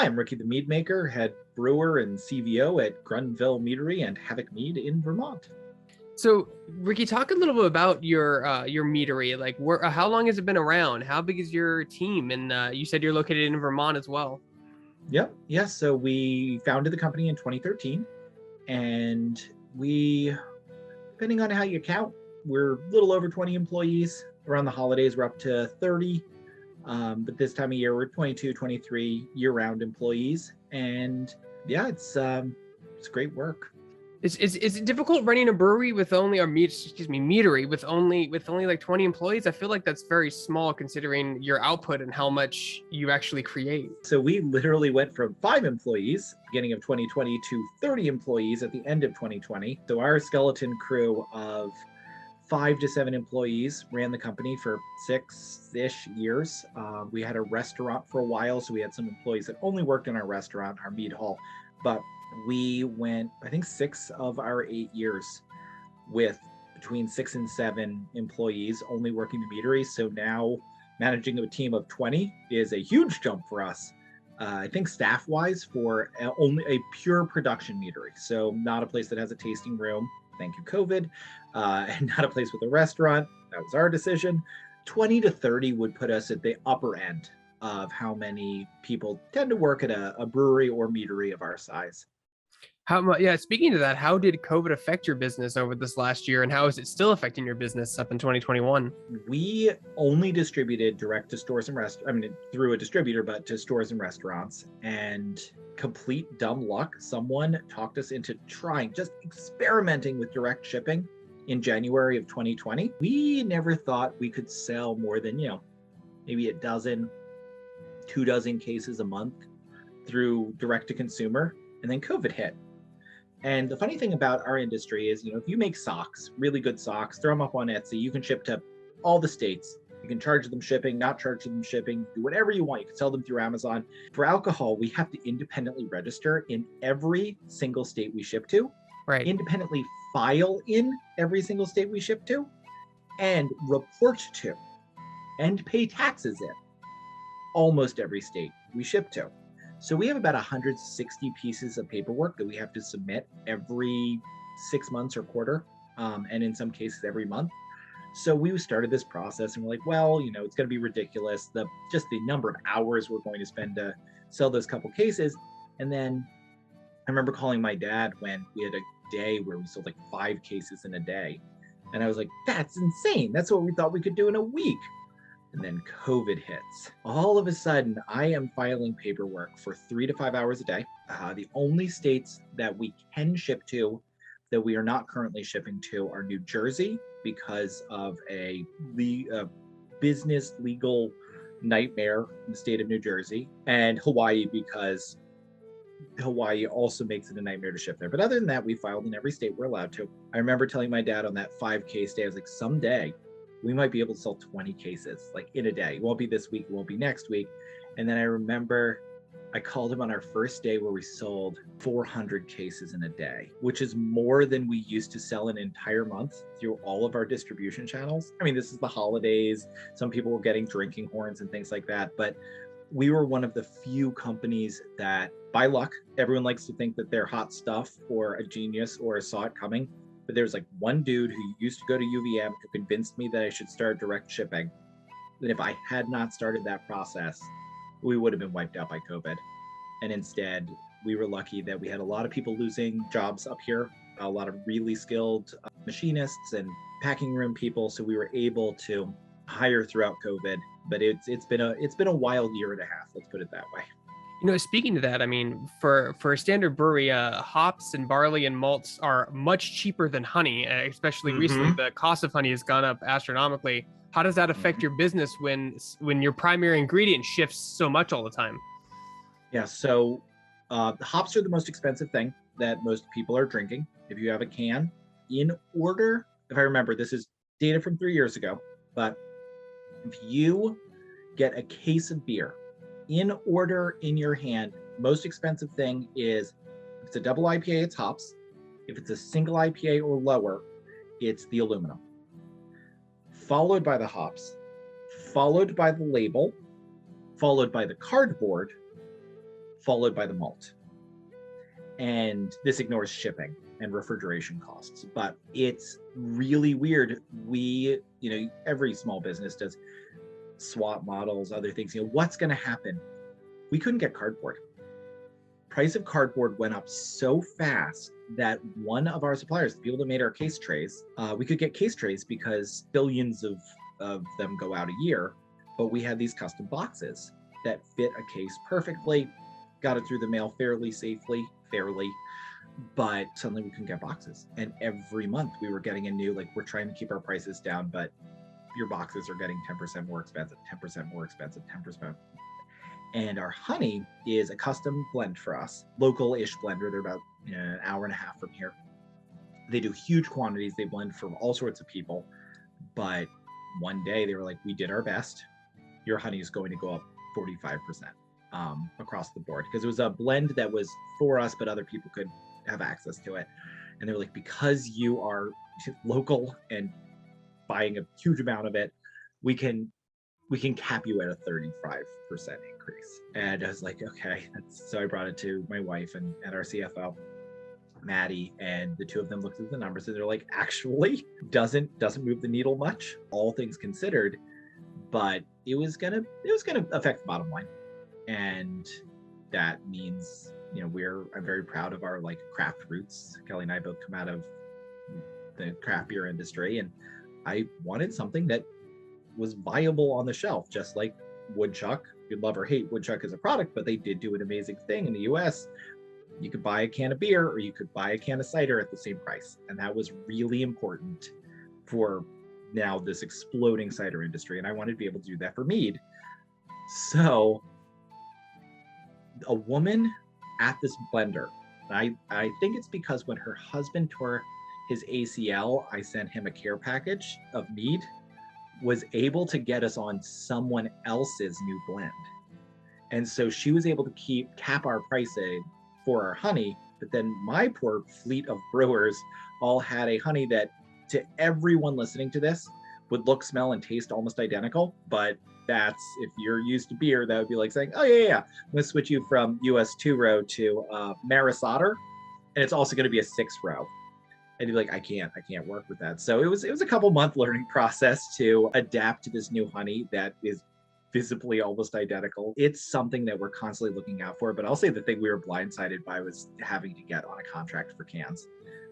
Hi, I'm Ricky the Mead Maker, head brewer and CVO at Groennfell Meadery and Havoc Mead in Vermont. So, Ricky, talk a little bit about your meadery. Like, how long has it been around? How big is your team? And you said you're located in Vermont as well. Yep, yes. So we founded the company in 2013, and we, depending on how you count, we're a little over 20 employees. Around the holidays, we're up to 30. But this time of year, we're 22, 23 year-round employees, and yeah, it's great work. Is it difficult running a brewery with only meadery with only like 20 employees? I feel like that's very small considering your output and how much you actually create. So we literally went from 5 employees beginning of 2020 to 30 employees at the end of 2020. So our skeleton crew of 5 to 7 employees ran the company for 6-ish years. We had a restaurant for a while, so we had some employees that only worked in our restaurant, our mead hall. But we went, I think, 6 of our 8 years with between 6 and 7 employees only working the meadery. So now managing a team of 20 is a huge jump for us. I think staff-wise for only a pure production meadery. So not a place that has a tasting room. Thank you, COVID. And not a place with a restaurant. That was our decision. 20 to 30 would put us at the upper end of how many people tend to work at a brewery or meadery of our size. How much? Yeah, speaking of that, how did COVID affect your business over this last year, and how is it still affecting your business up in 2021? We only distributed direct to stores and restaurants. I mean, through a distributor, but to stores and restaurants. And complete dumb luck, someone talked us into just experimenting with direct shipping in January of 2020. We never thought we could sell more than, maybe a dozen, 2 dozen cases a month through direct to consumer. And then COVID hit. And the funny thing about our industry is, if you make socks, really good socks, throw them up on Etsy, you can ship to all the states. You can charge them shipping, not charge them shipping, do whatever you want. You can sell them through Amazon. For alcohol, we have to independently register in every single state we ship to, Right. independently file in every single state we ship to, and report to, and pay taxes in almost every state we ship to. So we have about 160 pieces of paperwork that we have to submit every 6 months or quarter, and in some cases every month. So we started this process and we're like, well, it's going to be ridiculous. Just the number of hours we're going to spend to sell those couple cases. And then I remember calling my dad when we had a day where we sold like 5 cases in a day. And I was like, that's insane. That's what we thought we could do in a week. And then COVID hits. All of a sudden, I am filing paperwork for 3 to 5 hours a day. The only states that we can ship to that we are not currently shipping to are New Jersey because of a business legal nightmare in the state of New Jersey, and Hawaii because Hawaii also makes it a nightmare to ship there. But other than that, we filed in every state we're allowed to. I remember telling my dad on that 5 case day, I was like, someday we might be able to sell 20 cases like in a day. It won't be this week, it won't be next week. And then I remember I called him on our first day where we sold 400 cases in a day, which is more than we used to sell an entire month through all of our distribution channels. I mean, this is the holidays. Some people were getting drinking horns and things like that, but we were one of the few companies that, by luck, everyone likes to think that they're hot stuff or a genius or saw it coming. But there was like one dude who used to go to UVM who convinced me that I should start direct shipping. And if I had not started that process, we would have been wiped out by COVID. And instead, we were lucky that we had a lot of people losing jobs up here, a lot of really skilled machinists and packing room people. So we were able to hire throughout COVID. But it's been a wild year and a half. Let's put it that way. Speaking to that, I mean, for a standard brewery, hops and barley and malts are much cheaper than honey, especially recently. The cost of honey has gone up astronomically. How does that affect your business when your primary ingredient shifts so much all the time? Yeah, so the hops are the most expensive thing that most people are drinking. If you have a can, in order, if I remember, this is data from 3 years ago, but if you get a case of beer, in order in your hand, most expensive thing is, if it's a double IPA, it's hops. If it's a single IPA or lower, it's the aluminum. Followed by the hops, followed by the label, followed by the cardboard, followed by the malt. And this ignores shipping and refrigeration costs, but it's really weird. Every small business does swap models, other things. What's going to happen? We couldn't get cardboard. Price of cardboard went up so fast that one of our suppliers, the people that made our case trays, we could get case trays because billions of them go out a year, but we had these custom boxes that fit a case perfectly, got it through the mail fairly, but suddenly we couldn't get boxes. And every month we were getting a new, we're trying to keep our prices down, but your boxes are getting 10% more expensive, 10% more expensive, 10%. And our honey is a custom blend for us, local-ish blender. They're about an hour and a half from here. They do huge quantities. They blend for all sorts of people. But one day they were like, we did our best. Your honey is going to go up 45% across the board, because it was a blend that was for us, but other people could have access to it. And they were like, because you are local and buying a huge amount of it, we can cap you at a 35% increase. And I was like, okay. So I brought it to my wife and our CFO, Maddie, and the two of them looked at the numbers and they're like, actually doesn't move the needle much, all things considered, but it was gonna affect the bottom line. And that means, I'm very proud of our craft roots. Kelly and I both come out of the craft beer industry, and I wanted something that was viable on the shelf, just like Woodchuck. You love or hate Woodchuck as a product, but they did do an amazing thing in the US. You could buy a can of beer or you could buy a can of cider at the same price. And that was really important for now this exploding cider industry. And I wanted to be able to do that for Mead. So a woman at this blender, I think it's because when her husband tore his ACL, I sent him a care package of Mead, was able to get us on someone else's new blend. And so she was able to cap our pricing for our honey, but then my poor fleet of brewers all had a honey that, to everyone listening to this, would look, smell, and taste almost identical. But that's, if you're used to beer, that would be like saying, oh yeah, I'm gonna switch you from US 2-row to Maris Otter, and it's also gonna be a 6-row. And you're like, I can't work with that. So it was a couple month learning process to adapt to this new honey that is visibly almost identical. It's something that we're constantly looking out for. But I'll say the thing we were blindsided by was having to get on a contract for cans.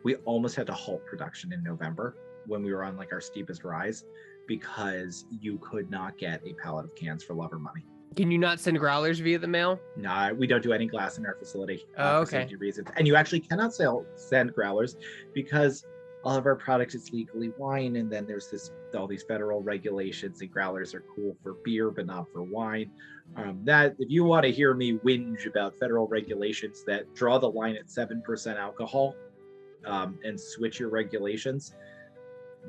We almost had to halt production in November when we were on our steepest rise, because you could not get a pallet of cans for love or money. Can you not send growlers via the mail? No, we don't do any glass in our facility for safety reasons. And you actually cannot send growlers because all of our products is legally wine, and then there's all these federal regulations, and growlers are cool for beer but not for wine. That, if you want to hear me whinge about federal regulations that draw the line at 7% alcohol and switch your regulations,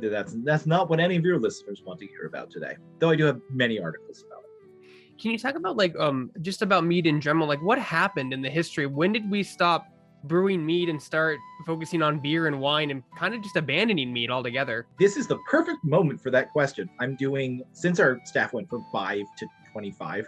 that's not what any of your listeners want to hear about today. Though I do have many articles about it. Can you talk about just about mead in general? What happened in the history? When did we stop brewing mead and start focusing on beer and wine and kind of just abandoning mead altogether? This is the perfect moment for that question. Since our staff went from 5 to 25,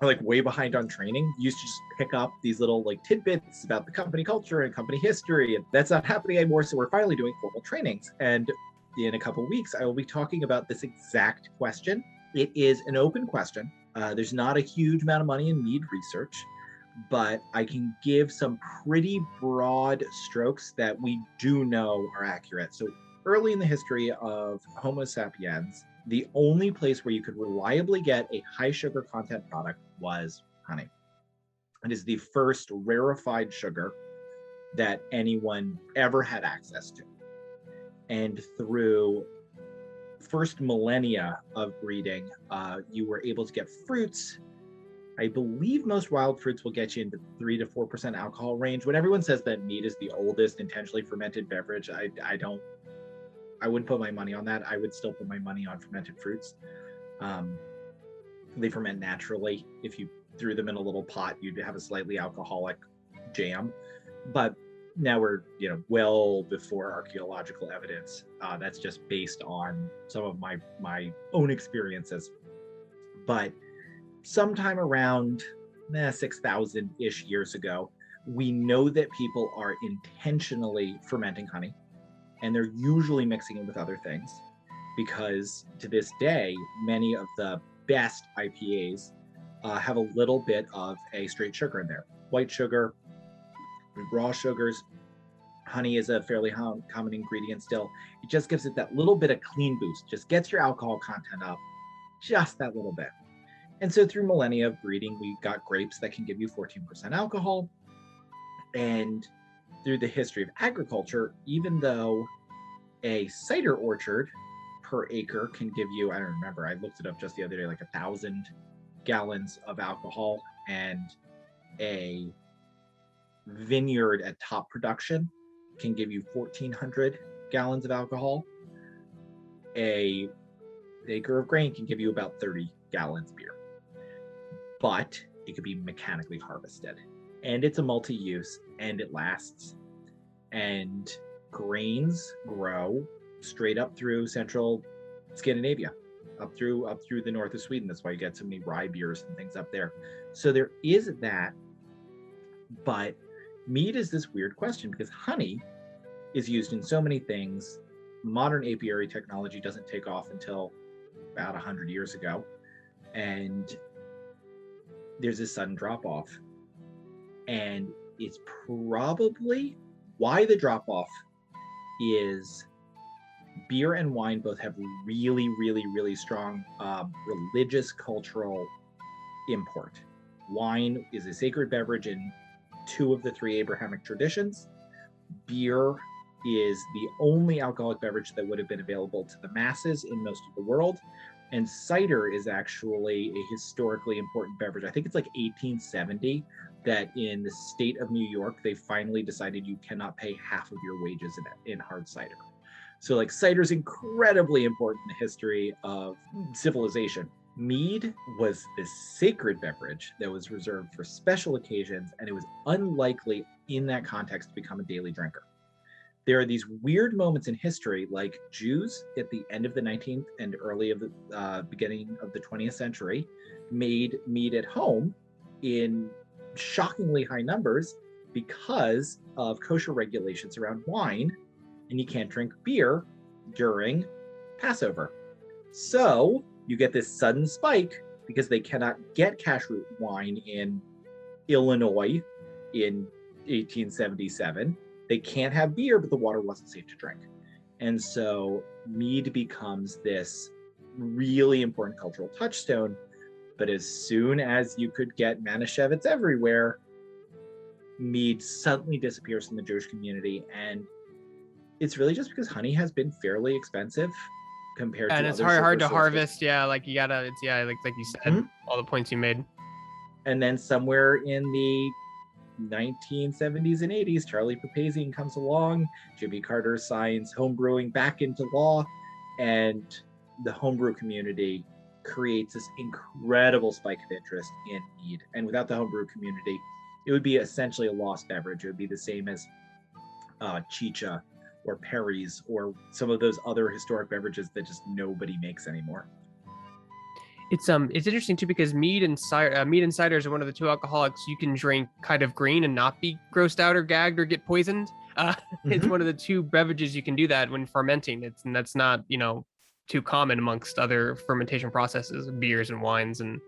we're way behind on training. Used to just pick up these little tidbits about the company culture and company history, and that's not happening anymore. So we're finally doing formal trainings. And in a couple of weeks, I will be talking about this exact question. It is an open question. There's not a huge amount of money in mead research, but I can give some pretty broad strokes that we do know are accurate. So early in the history of Homo sapiens, the only place where you could reliably get a high sugar content product was honey. It is the first rarefied sugar that anyone ever had access to. And through first millennia of breeding, you were able to get fruits. I believe most wild fruits will get you into 3 to 4% alcohol range. When everyone says that mead is the oldest intentionally fermented beverage, I wouldn't put my money on that. I would still put my money on fermented fruits. They ferment naturally. If you threw them in a little pot, you'd have a slightly alcoholic jam. But now we're well before archaeological evidence. That's just based on some of my own experiences. But sometime around 6,000-ish years ago. We know that people are intentionally fermenting honey, and they're usually mixing it with other things, because to this day, many of the best IPAs have a little bit of a straight sugar in there. White sugar, raw sugars. Honey is a fairly common ingredient still. It just gives it that little bit of clean boost, just gets your alcohol content up just that little bit. And so through millennia of breeding, we got grapes that can give you 14% alcohol. And through the history of agriculture, even though a cider orchard per acre can give you, I don't remember, I looked it up just the other day, like 1,000 gallons of alcohol, and a vineyard at top production can give you 1,400 gallons of alcohol. An acre of grain can give you about 30 gallons of beer, but it could be mechanically harvested, and it's a multi-use, and it lasts. And grains grow straight up through central Scandinavia, up through the north of Sweden. That's why you get so many rye beers and things up there. So there is that, but mead is this weird question because honey is used in so many things. Modern apiary technology doesn't take off until about 100 years ago, and there's a sudden drop off, and it's probably why the drop off is beer and wine both have really, really, really strong religious cultural import. Wine is a sacred beverage in 2 of the 3 Abrahamic traditions. Beer is the only alcoholic beverage that would have been available to the masses in most of the world. And cider is actually a historically important beverage. I think it's like 1870 that in the state of New York, they finally decided you cannot pay half of your wages in hard cider. So like cider is incredibly important in the history of civilization. Mead was this sacred beverage that was reserved for special occasions, and it was unlikely in that context to become a daily drinker. There are these weird moments in history, like Jews at the end of the 19th and early of the beginning of the 20th century made mead at home in shockingly high numbers because of kosher regulations around wine, and you can't drink beer during Passover. So you get this sudden spike because they cannot get kashrut wine in Illinois in 1877. They can't have beer, but the water wasn't safe to drink. And so mead becomes this really important cultural touchstone. But as soon as you could get Manischewitz everywhere, mead suddenly disappears from the Jewish community. And it's really just because honey has been fairly expensive compared to and it's other hard to sources. harvest. Yeah, like you gotta, it's like you said, all the points you made. And then somewhere in the 1970s and 80s, Charlie Papazian comes along, Jimmy Carter signs homebrewing back into law, and the homebrew community creates this incredible spike of interest in mead. And without the homebrew community, it would be essentially a lost beverage. It would be the same as chicha or Perry's or some of those other historic beverages that just nobody makes anymore. It's interesting too because mead and ciders are one of the 2 alcoholics you can drink kind of green and not be grossed out or gagged or get poisoned. It's one of the 2 beverages you can do that when fermenting. And that's not too common amongst other fermentation processes, beers and wines and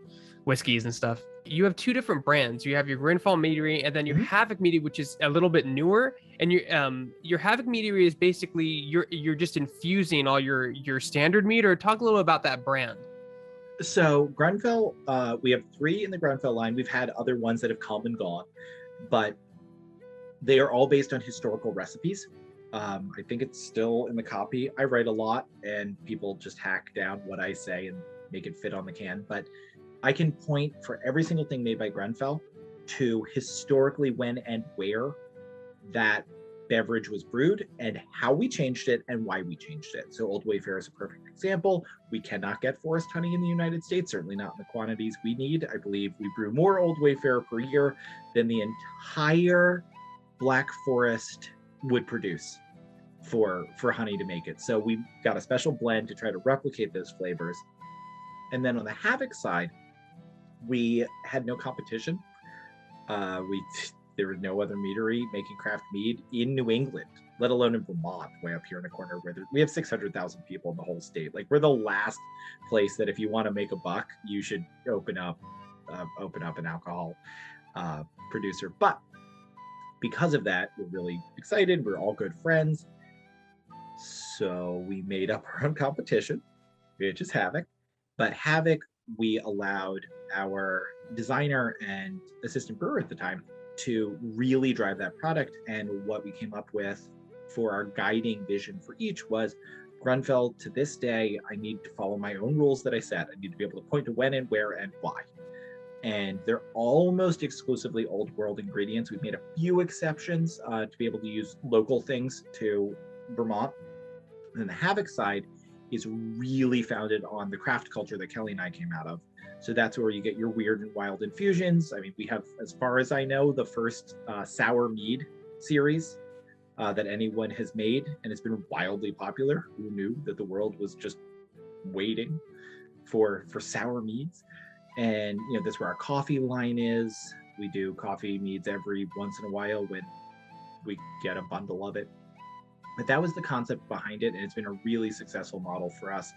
whiskeys and stuff. You have 2 different brands. You have your Groennfell Meadery and then your Havoc Meadery, which is a little bit newer. And your Havoc Meadery is basically you're just infusing all your standard mead. Or talk a little about that brand. So Groennfell, we have 3 in the Groennfell line. We've had other ones that have come and gone, but they are all based on historical recipes. I think it's still in the copy. I write a lot and people just hack down what I say and make it fit on the can. But I can point for every single thing made by Groennfell to historically when and where that beverage was brewed and how we changed it and why we changed it. So Old Wayfarer is a perfect example. We cannot get forest honey in the United States, certainly not in the quantities we need. I believe we brew more Old Wayfarer per year than the entire Black Forest would produce for honey to make it. So we got a special blend to try to replicate those flavors. And then on the Havoc side, We had no competition. We there was no other meadery making craft mead in New England, let alone in Vermont, way up here in a corner where we have 600,000 people in the whole state. Like, we're the last place that if you want to make a buck, you should open up an alcohol producer. But because of that, we're really excited. We're all good friends. So we made up our own competition, which is Havoc. But Havoc, we allowed our designer and assistant brewer at the time to really drive that product. And what we came up with for our guiding vision for each was, Groennfell, to this day, I need to follow my own rules that I set. I need to be able to point to when and where and why. And they're almost exclusively old world ingredients. We've made a few exceptions to be able to use local things to Vermont. And then the Havoc side is really founded on the craft culture that Kelly and I came out of. So that's where you get your weird and wild infusions. I mean, we have, as far as I know, the first sour mead series that anyone has made, and it's been wildly popular. Who knew that the world was just waiting for sour meads? And that's where our coffee line is. We do coffee meads every once in a while when we get a bundle of it. But that was the concept behind it, and it's been a really successful model for us,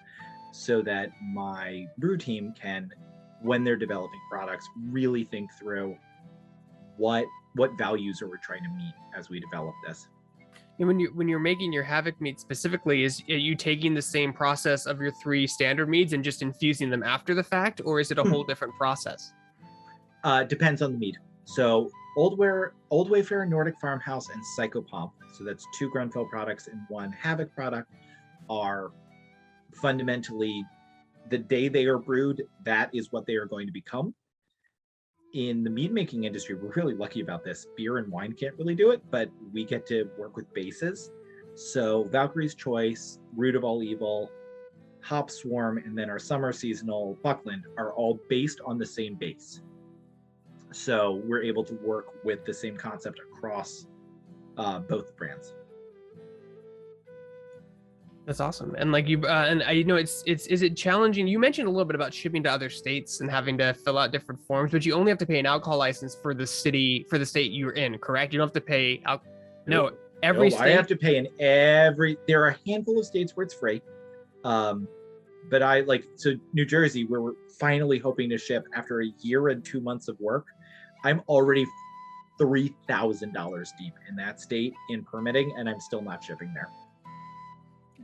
so that my brew team can, when they're developing products, really think through what values are we trying to meet as we develop this. And when you're making your Havoc mead specifically, are you taking the same process of your 3 standard meads and just infusing them after the fact, or is it a whole different process? Depends on the mead. So Old Wayfarer, Nordic Farmhouse, and Psychopomp, so that's 2 Groennfell products and 1 Havoc product, are fundamentally, the day they are brewed, that is what they are going to become. In the mead making industry, we're really lucky about this. Beer and wine can't really do it, but we get to work with bases. So Valkyrie's Choice, Root of All Evil, Hop Swarm, and then our summer seasonal Buckland are all based on the same base. So we're able to work with the same concept across both brands. That's awesome. And like you, and I know is it challenging? You mentioned a little bit about shipping to other states and having to fill out different forms, but you only have to pay an alcohol license for the state you're in, correct? You don't have to pay every state. I have to pay in every. There are a handful of states where it's free, but so New Jersey, where we're finally hoping to ship after a year and 2 months of work, I'm already $3,000 deep in that state in permitting, and I'm still not shipping there.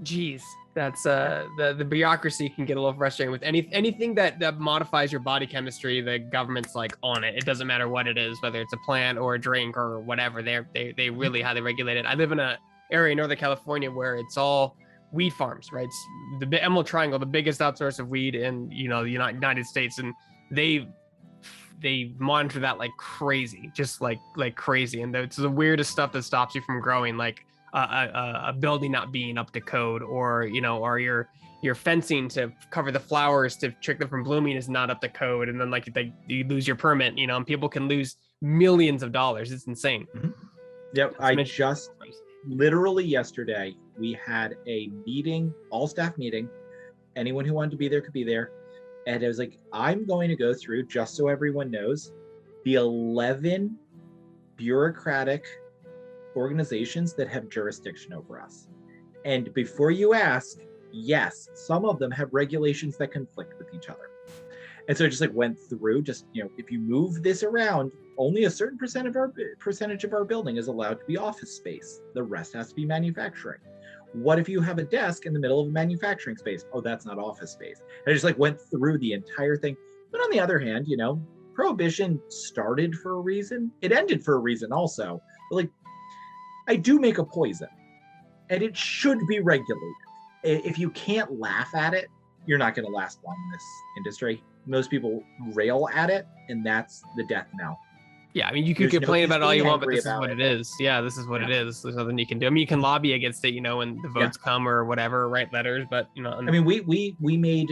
Geez, that's the bureaucracy can get a little frustrating with anything that modifies your body chemistry. The government's like on it. It doesn't matter what it is, whether it's a plant or a drink or whatever. They really highly regulate it. I live in an area in Northern California where it's all weed farms, right? It's the Emerald Triangle, the biggest outsource of weed in the United States, and they monitor that like crazy, just like crazy. And it's the weirdest stuff that stops you from growing, like a building not being up to code, or your fencing to cover the flowers to trick them from blooming is not up to code, and then you lose your permit, and people can lose millions of dollars. It's insane. Mm-hmm. Yep. I just literally yesterday we had a meeting, all staff meeting. Anyone who wanted to be there could be there. And it was like, I'm going to go through, just so everyone knows, the 11 bureaucratic organizations that have jurisdiction over us. And before you ask, yes, some of them have regulations that conflict with each other. And so I just went through, if you move this around, only a certain percentage of our building is allowed to be office space. The rest has to be manufacturing. What if you have a desk in the middle of a manufacturing space? Oh, that's not office space. And I just went through the entire thing. But on the other hand, Prohibition started for a reason. It ended for a reason also. But I do make a poison, and it should be regulated. If you can't laugh at it, you're not going to last long in this industry. Most people rail at it, and that's the death knell. Yeah, I mean, you could complain about it all you want, but this is what it is. Yeah, this is what it is. There's nothing you can do. I mean, you can lobby against it, when the votes come or whatever, write letters, but I mean, we made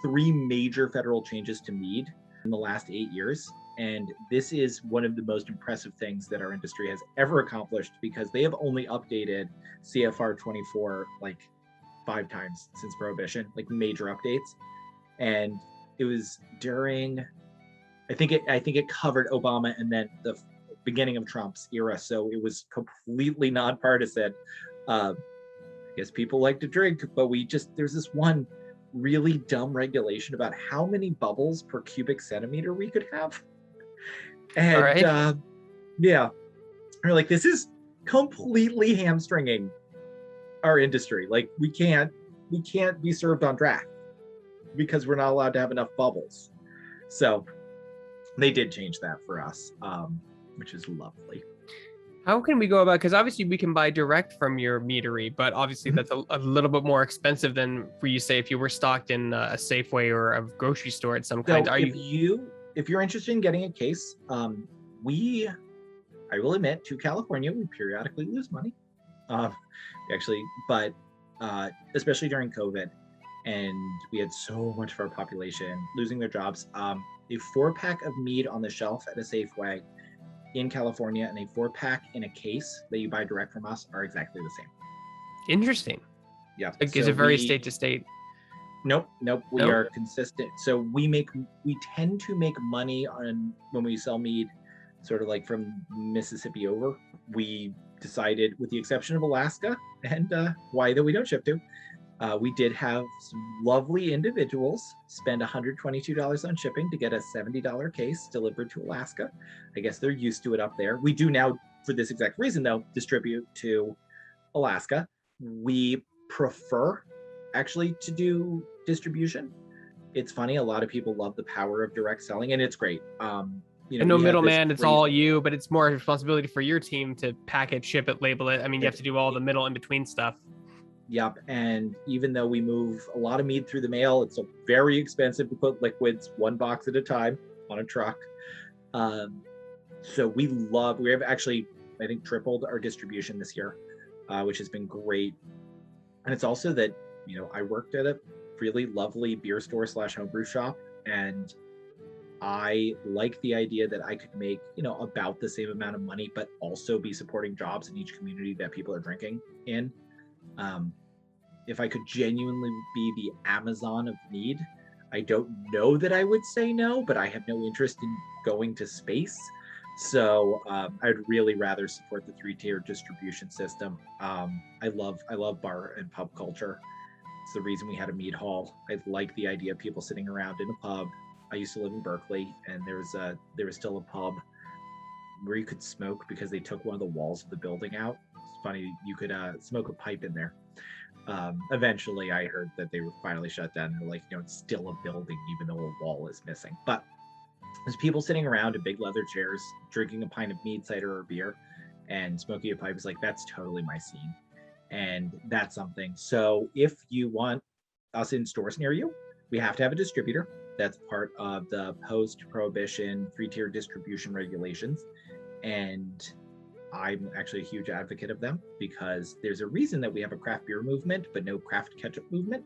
3 major federal changes to Mead in the last 8 years, and this is one of the most impressive things that our industry has ever accomplished, because they have only updated CFR 24 5 times since Prohibition, major updates. And it was during I think it covered Obama and then the beginning of Trump's era, so it was completely nonpartisan. I guess people like to drink, but there's this one really dumb regulation about how many bubbles per cubic centimeter we could have, All and right. yeah, we're like, this is completely hamstringing our industry. Like we can't be served on draft because we're not allowed to have enough bubbles. So they did change that for us, which is lovely. How can we go about, because obviously we can buy direct from your meadery, but obviously that's a little bit more expensive than for you, say, if you were stocked in a Safeway or a grocery store at some kind. So if you're interested in getting a case, we, I will admit, to California, we periodically lose money. Actually, but especially during COVID, and we had so much of our population losing their jobs. A 4-pack of mead on the shelf at a Safeway in California and a 4-pack in a case that you buy direct from us are exactly the same. Interesting. Yeah. Like, is it very state to state? Nope. We Nope. are consistent. So we tend to make money on when we sell mead, sort of like from Mississippi over. We decided, with the exception of Alaska and Hawaii that we don't ship to, we did have some lovely individuals spend $122 on shipping to get a $70 case delivered to Alaska. I guess they're used to it up there. We do now, for this exact reason though, distribute to Alaska. We prefer actually to do distribution. It's funny, a lot of people love the power of direct selling, and it's great. And no middleman, it's all you, but it's more responsibility for your team to package, ship it, label it. I mean, you have to do all the middle in between stuff. Yep. And even though we move a lot of mead through the mail, it's very expensive to put liquids 1 box at a time on a truck. So we have actually, I think, tripled our distribution this year, which has been great. And it's also that, I worked at a really lovely beer store / homebrew shop, and I like the idea that I could make, about the same amount of money, but also be supporting jobs in each community that people are drinking in. If I could genuinely be the Amazon of mead, I don't know that I would say no, but I have no interest in going to space. So I'd really rather support the 3-tier distribution system. I love bar and pub culture. It's the reason we had a mead hall. I like the idea of people sitting around in a pub. I used to live in Berkeley, and there was still a pub where you could smoke because they took one of the walls of the building out. It's funny, you could smoke a pipe in there. Eventually, I heard that they were finally shut down. They're like, it's still a building, even though a wall is missing. But there's people sitting around in big leather chairs, drinking a pint of mead, cider, or beer, and smoking a pipe. Is like, that's totally my scene. And that's something. So if you want us in stores near you, we have to have a distributor. That's part of the post-prohibition 3-tier distribution regulations. And I'm actually a huge advocate of them because there's a reason that we have a craft beer movement, but no craft ketchup movement.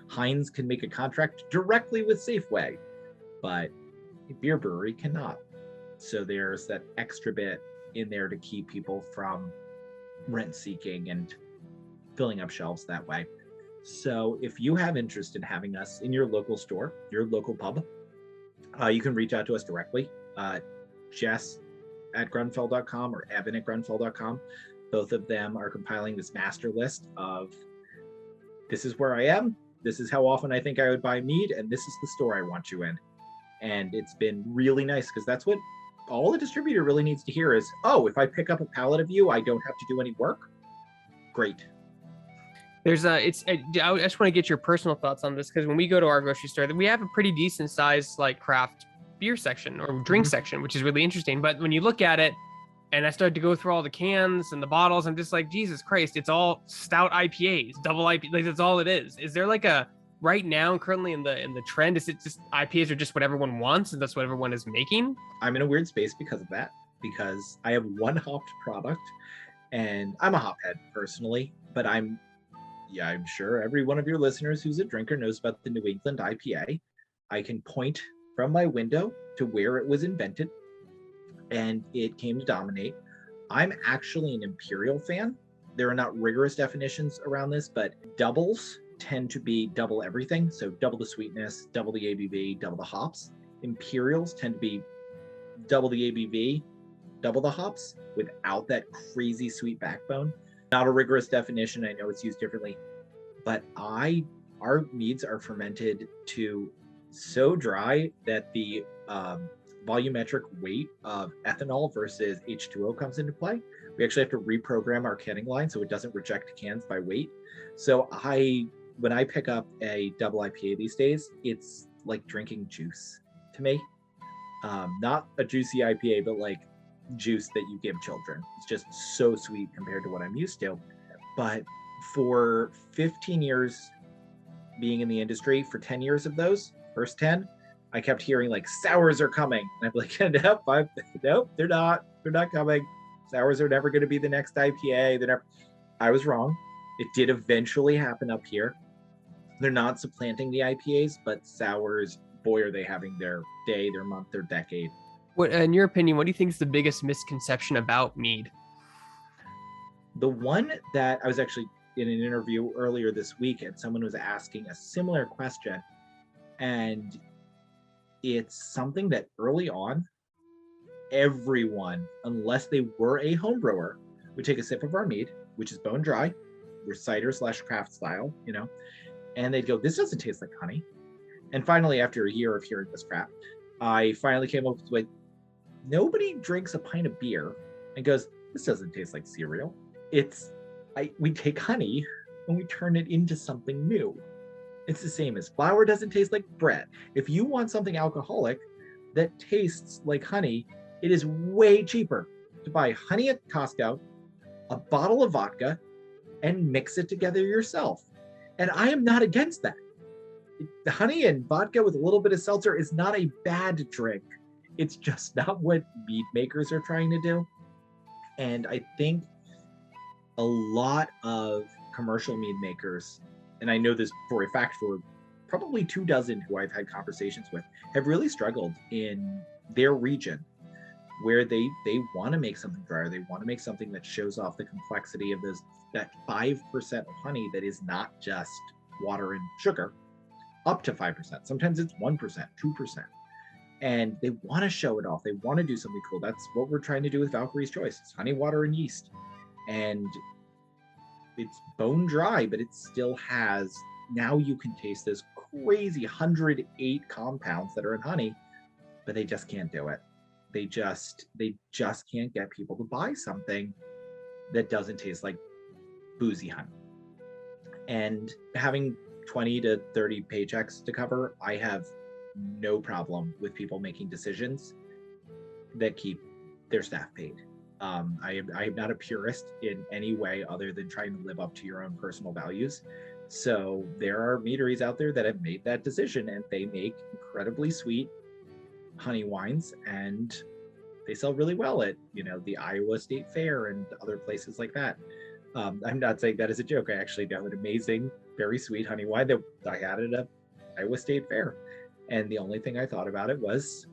Heinz can make a contract directly with Safeway, but a beer brewery cannot. So there's that extra bit in there to keep people from rent seeking and filling up shelves that way. So if you have interest in having us in your local store, your local pub, you can reach out to us directly. Jess at Groennfell.com or Evan at Groennfell.com. Both of them are compiling this master list of, this is where I am, this is how often I think I would buy mead, and this is the store I want you in. And it's been really nice because that's what all the distributor really needs to hear is, oh, if I pick up a pallet of you, I don't have to do any work. Great. I just want to get your personal thoughts on this, because when we go to our grocery store, we have a pretty decent sized craft beer section or drink section, which is really interesting. But when you look at it, and I started to go through all the cans and the bottles, I'm just like, Jesus Christ, it's all stout IPAs, double IPA, that's all it is. Is there right now currently in the trend, is it just IPAs are just what everyone wants and that's what everyone is making? I'm in a weird space because of that, because I have one hopped product, and I'm a hophead personally, but I'm sure every one of your listeners who's a drinker knows about the New England IPA. I can point from my window to where it was invented, and it came to dominate. I'm actually an Imperial fan. There are not rigorous definitions around this, but doubles tend to be double everything. So double the sweetness, double the ABV, double the hops. Imperials tend to be double the ABV, double the hops without that crazy sweet backbone. Not a rigorous definition. I know it's used differently, but our meads are fermented to so dry that the volumetric weight of ethanol versus H2O comes into play. We actually have to reprogram our canning line so it doesn't reject cans by weight. So when I pick up a double IPA these days, it's like drinking juice to me. Not a juicy IPA, but like juice that you give children. It's just so sweet compared to what I'm used to. But for 15 years being in the industry, for 10 years of those, first 10, I kept hearing like sours are coming. And I'm like, nope, they're not. They're not coming. Sours are never going to be the next IPA. I was wrong. It did eventually happen up here. They're not supplanting the IPAs, but sours, boy, are they having their day, their month, their decade. What, in your opinion, what do you think is the biggest misconception about mead? The one that I was actually in an interview earlier this week, and someone was asking a similar question, and it's something that early on, everyone, unless they were a home brewer, would take a sip of our mead, which is bone dry, your cider / craft style, and they'd go, this doesn't taste like honey. And finally, after a year of hearing this crap, I finally came up with, nobody drinks a pint of beer and goes, this doesn't taste like cereal. We take honey and we turn it into something new. It's the same as flour doesn't taste like bread. If you want something alcoholic that tastes like honey, it is way cheaper to buy honey at Costco, a bottle of vodka, and mix it together yourself. And I am not against that. The honey and vodka with a little bit of seltzer is not a bad drink. It's just not what mead makers are trying to do. And I think a lot of commercial mead makers, and I know this for a fact for probably 24 who I've had conversations with, have really struggled in their region where they want to make something drier. They want to make something that shows off the complexity of that 5% of honey that is not just water and sugar, up to 5%. Sometimes it's 1%, 2%. And they want to show it off. They want to do something cool. That's what we're trying to do with Valkyrie's Choice. It's honey, water, and yeast. And it's bone dry, but it still has, now you can taste this crazy 108 compounds that are in honey, but they just can't do it. They just can't get people to buy something that doesn't taste like boozy honey. And having 20 to 30 paychecks to cover, I have no problem with people making decisions that keep their staff paid. I am not a purist in any way other than trying to live up to your own personal values. So there are meaderies out there that have made that decision, and they make incredibly sweet honey wines, and they sell really well at the Iowa State Fair and other places like that. I'm not saying that as a joke. I actually have an amazing, very sweet honey wine that I had at a Iowa State Fair, and the only thing I thought about it was,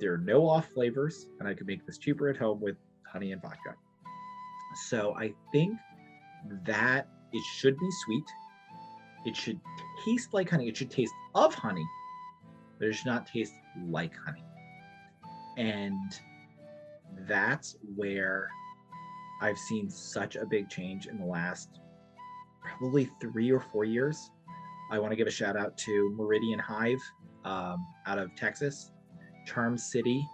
there are no off flavors, and I could make this cheaper at home with honey and vodka. So I think that it should be sweet. It should taste like honey. It should taste of honey, but it should not taste like honey. And that's where I've seen such a big change in the last probably 3 or 4 years. I want to give a shout out to Meridian Hive out of Texas, Charm City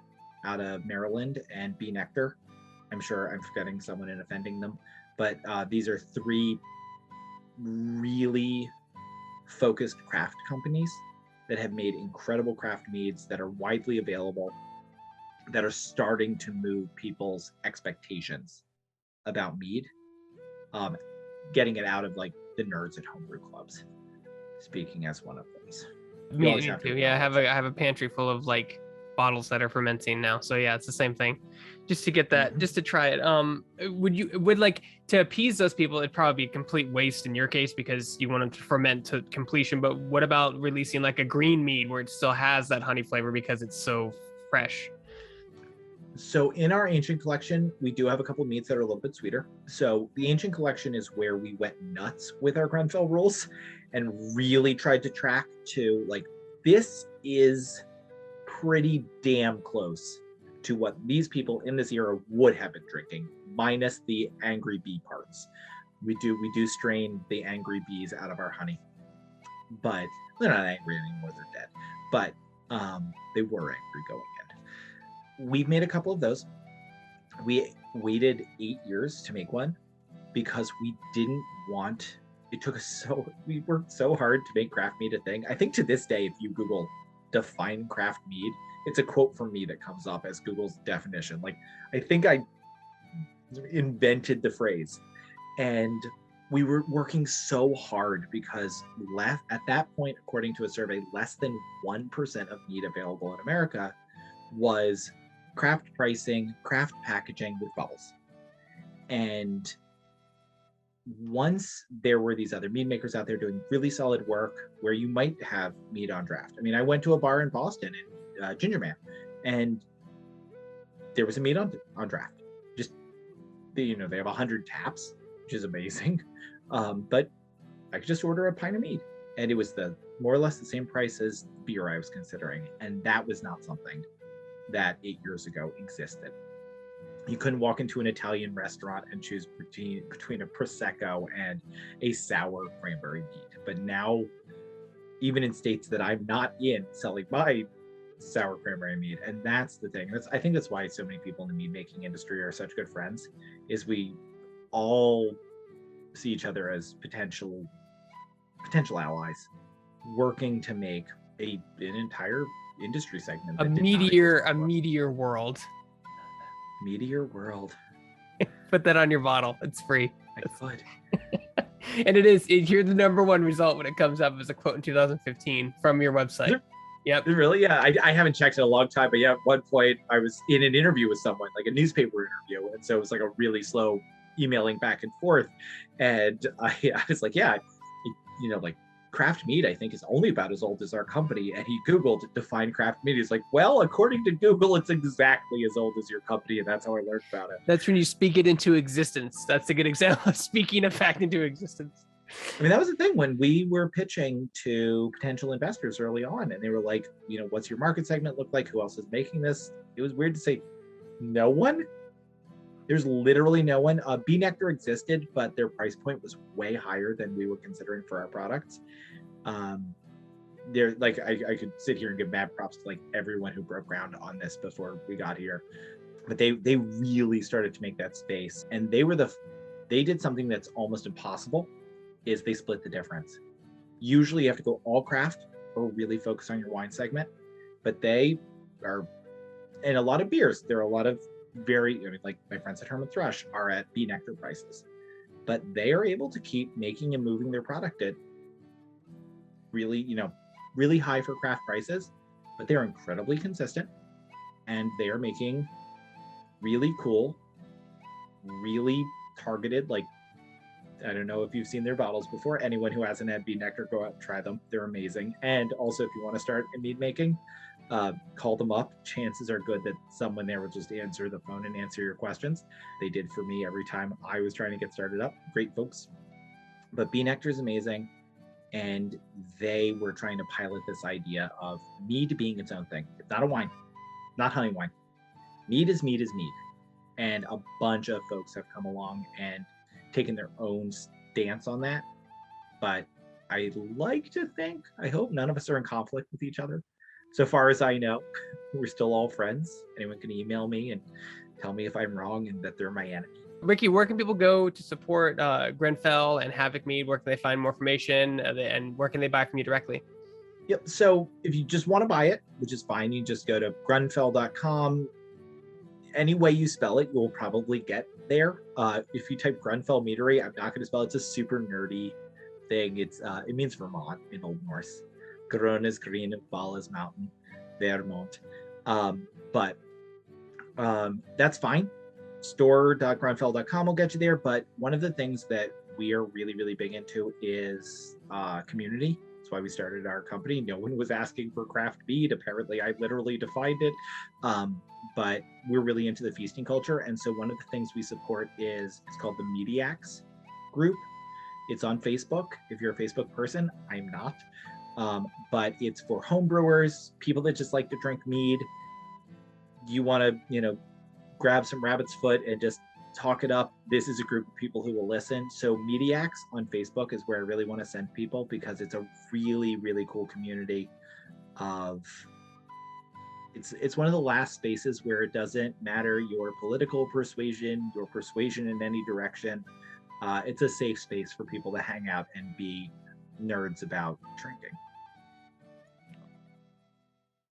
out of Maryland, and Bee Nectar. I'm sure I'm forgetting someone and offending them, but these are 3 really focused craft companies that have made incredible craft meads that are widely available, that are starting to move people's expectations about mead, getting it out of like the nerds at homebrew clubs, speaking as one of those. Me too. Yeah, I have a pantry full of like bottles that are fermenting now. So yeah, it's the same thing. Just to get that, just to try it. Would like to appease those people, it'd probably be a complete waste in your case because you want them to ferment to completion. But what about releasing like a green mead where it still has that honey flavor because it's so fresh? So in our ancient collection, we do have a couple of meads that are a little bit sweeter. So the ancient collection is where we went nuts with our Groennfell rules and really tried to track to like, this is pretty damn close to what these people in this era would have been drinking, minus the angry bee parts. We do strain the angry bees out of our honey, but they're not angry anymore, they're dead. But they were angry going in. We've made a couple of those. We waited 8 years to make one because we didn't want, it took us we worked so hard to make craft mead a thing. I think to this day, if you Google define craft mead, it's a quote from me that comes up as Google's definition. Like, I think I invented the phrase. And we were working so hard because at that point, according to a survey, less than 1% of mead available in America was craft pricing, craft packaging with bubbles. And once there were these other mead makers out there doing really solid work where you might have mead on draft. I mean, I went to a bar in Boston, in Ginger Man, and there was a mead on draft. Just, they have 100 taps, which is amazing. But I could just order a pint of mead, and it was more or less the same price as the beer I was considering. And that was not something that 8 years ago existed. You couldn't walk into an Italian restaurant and choose between a Prosecco and a sour cranberry mead. But now, even in states that I'm not in, selling my sour cranberry mead. And that's the thing. I think that's why so many people in the mead making industry are such good friends, is we all see each other as potential allies, working to make an entire industry segment. A meteor world. Meteor world. Put that on your bottle. It's free. I could. And you're the number one result when it comes up as a quote in 2015 from your website. Yep. Really? Yeah. I haven't checked in a long time, but yeah, at one point I was in an interview with someone, like a newspaper interview. And so it was like a really slow emailing back and forth. And I was like, yeah, like craft mead, I think, is only about as old as our company. And he Googled define craft mead. He's like, well, according to Google, it's exactly as old as your company. And that's how I learned about it. That's when you speak it into existence. That's a good example of speaking a fact into existence. I mean, that was the thing when we were pitching to potential investors early on, and they were like, what's your market segment look like? Who else is making this? It was weird to say, no one. There's literally no one. Bee Nectar existed, but their price point was way higher than we were considering for our products. I could sit here and give mad props to like everyone who broke ground on this before we got here, but they really started to make that space, and they did something that's almost impossible, is they split the difference. Usually you have to go all craft or really focus on your wine segment, but they are, and a lot of beers, there are a lot of like my friends at Herman Thrush are at Bee Nectar prices, but they are able to keep making and moving their product at really high for craft prices, but they're incredibly consistent, and they are making really cool, really targeted, like, I don't know if you've seen their bottles before. Anyone who hasn't had Bee Nectar, go out and try them. They're amazing. And also, if you want to start in mead making, call them up. Chances are good that someone there will just answer the phone and answer your questions. They did for me every time I was trying to get started up. Great folks. But Bee Nectar is amazing. And they were trying to pilot this idea of mead being its own thing. It's not a wine, not honey wine. Mead is mead is mead. And a bunch of folks have come along and taken their own stance on that. But I like to think, I hope none of us are in conflict with each other. So far as I know, we're still all friends. Anyone can email me and tell me if I'm wrong and that they're my enemy. Ricky, where can people go to support Groennfell and Havoc Mead? Where can they find more information, and where can they buy from you directly? Yep. So if you just want to buy it, which is fine, you just go to groennfell.com. Any way you spell it, you'll probably get there. If you type Groennfell Meadery, I'm not going to spell it. It's a super nerdy thing. It means Vermont in Old Norse. Groen is green and Fall is mountain. Vermont. But that's fine. Store.groennfell.com will get you there. But one of the things that we are really, really big into is community. That's why we started our company. No one was asking for craft mead. Apparently, I literally defined it. But we're really into the feasting culture. And so one of the things we support it's called the Mediacs group. It's on Facebook. If you're a Facebook person, I'm not. But it's for home brewers, people that just like to drink mead. You want to, grab some rabbit's foot and just talk it up. This is a group of people who will listen. So Mediacs on Facebook is where I really want to send people, because it's a really, really cool community of, it's one of the last spaces where it doesn't matter your political persuasion, your persuasion in any direction. It's a safe space for people to hang out and be nerds about drinking.